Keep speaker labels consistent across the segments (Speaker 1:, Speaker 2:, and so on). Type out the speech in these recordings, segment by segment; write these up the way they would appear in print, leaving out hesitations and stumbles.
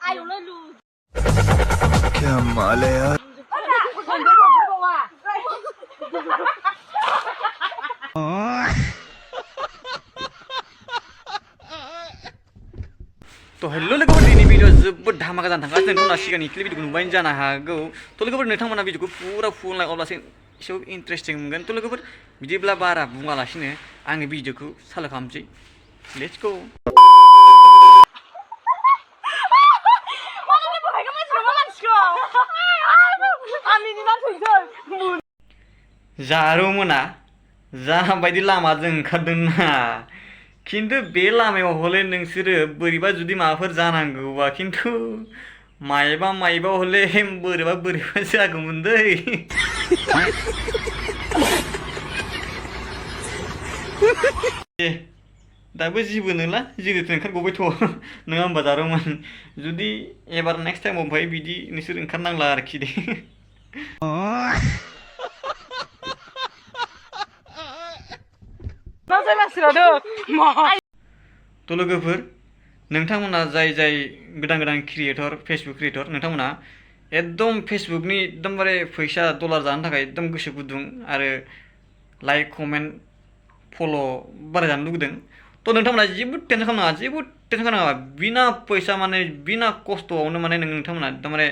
Speaker 1: Ayo lên luôn.
Speaker 2: क्या माल है यार
Speaker 3: तो हेलो लोगोफोर दिनै भिडिअ जोबोद धामाका जानो थांगासिनो नोंथांमोना सिगांनि क्लिप भिडिअखौ नुबाय जानो हागौ तो लोगोफोर नोंथांमोना भिडिअखौ पुरा फुल लाइक अब्लासो एसेबाबो इन्टारेस्टिं मोनगोन तो लोगोफोर बिदिब्ला बारा बुङालासिनो आंनि भिडिअखौ साला खालामसै लेट्स गो जारौमोना जाबायदि लामाजों ओंखारदोंना खिन्थु बे लामायाव हले नोंसोरो बोरैबा जुदि माबाफोर जानांगौबा खिन्थु मायबा हले बोरैबा जागौमोन दै दाबो जेबो नोला जिरोथो ओंखारगबायथ' नङा होमबा जारौमोन जुदि एबार नेक्स्ट टाइमाव ओमफ्राय बिदि नोंसोर ओंखारनांला आरोखि दे तो लोगोफोर नोंथांमोना जाय गोदान क्रिएटर फेसबुक क्रिएटर नोंथांमोना एकदम फेसबुकनि एकदमबारे फैसा डलार जानो थाखाय एकदम गोसो गुदुं आरो लाइक कमेन्ट फल' बारायजानो लुगैदों तो नोंथांमोना जेबो टेनसन खालामनाङा बिना पैसा माने बिना खस्थ'आवनो माने नोंथांमोना एकदमबारे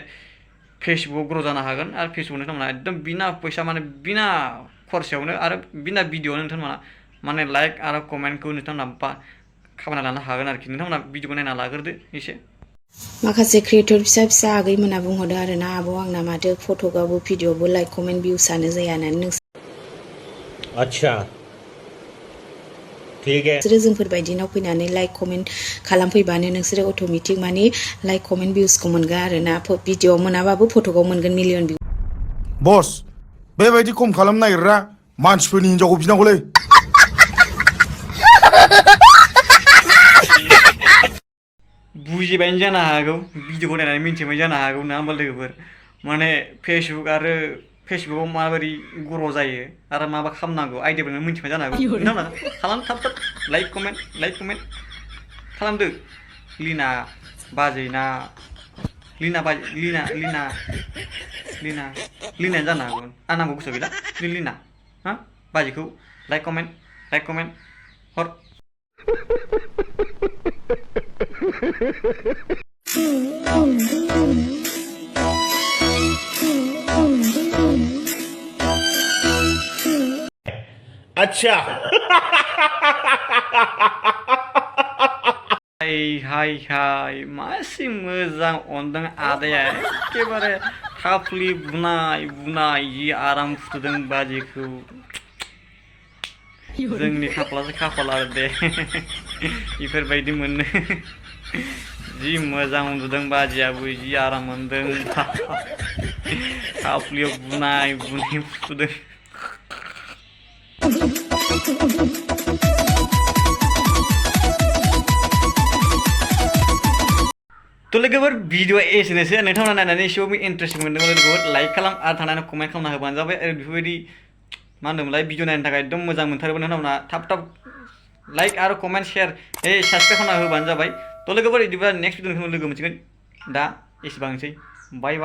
Speaker 3: फेसबुक ग्र' जानो हागोन आरो फेसबुक नोंथांमोना एकदम बिना पैसा माने बिना खरसायावनो आरो बिना भिडिअ'आवनो नोंथांमोना माने लाइक आरो कमेन्टखौ नोंथांमोना खामायना लानो हागोन आरोखि नोंथांमोना भिडिअ'खौ नायना लाग्रोदो एसे
Speaker 4: माखासे क्रिएटर फिसा आगैमोना बुंहरदो आरोना आब' आंना माथो फट'आवबो भिडिअ'आवबो लाइक कमेन्ट भिउसआनो जाया होननानै
Speaker 5: अच्छा ठीक है
Speaker 4: नोंसोरो जोंफोरबायदिनाव फैनानै लाइक कमेन्ट खालामफैबानो नोंसोरो अट'मेटिक माने लाइक कमेन्ट भिउसखौ मोनगोन आरोना भिडिअ'आव मोनाबाबो फट'आव मोनगोन मिलियन भिउ
Speaker 2: बस बेबायदि खम खालामनो नागिरग्रा मानसिफोरनि हिनजावखौ बिनांगौलै
Speaker 3: बुजिबायनो जानो हागौ भिडिअ'खौ नायनानै मिन्थिबाय जानो हागौ नङा होमबा लोगोफोर माने फेसबुकआव माबोरै ग्र' जायो आरो माबा खालामनांगौ आइडियाफोरखौ मिन्थिबाय जानो हागौ नोंथांमोना खालाम थाब लाइक कमेन्ट खालामदो लिना बाजैना लिनायानो जानो हागौ आंनांगौ गोसोआव गैला लिना हा बाजैखौ लाइक कमेन्ट हर
Speaker 5: अच्छा
Speaker 3: हाय मासि मोजां अनदों आदाया एखेबारे थाफ्लि बुनाय जि आराम फुथुदों बाजैखौ जोंनि खाफालासो खाफाल आरो दे इफोरबायदि मोननो जि मोजां उन्दुदों बाजैयाबो जि आराम मोनदों थाफ्लियाव बुनाय फुथुदों तो लोगोफोर भिडिअ एसेनोसै नोंथांमोना नायनानै एसेबाबो इन्टारेस्टिं मोनदोंमोन लोगोफोर लाइक खालाम आरो थांनानै कमेन्ट खालामना होबानो जाबाय आरो बेफोरबायदि मा होनदोंमोनलाय भिडिअ नायनो थाखाय एकदम मोजां मोनथारोबा नोंथांमोना थाब लाइक आरो कमेन्ट शेयार साबसक्राइब खालामना होबानो जाबाय तो लोगोफोर बिदिब्ला नेक्स्ट भिडिअ लोगो मोनसिगोन दा एसेबांसै बाय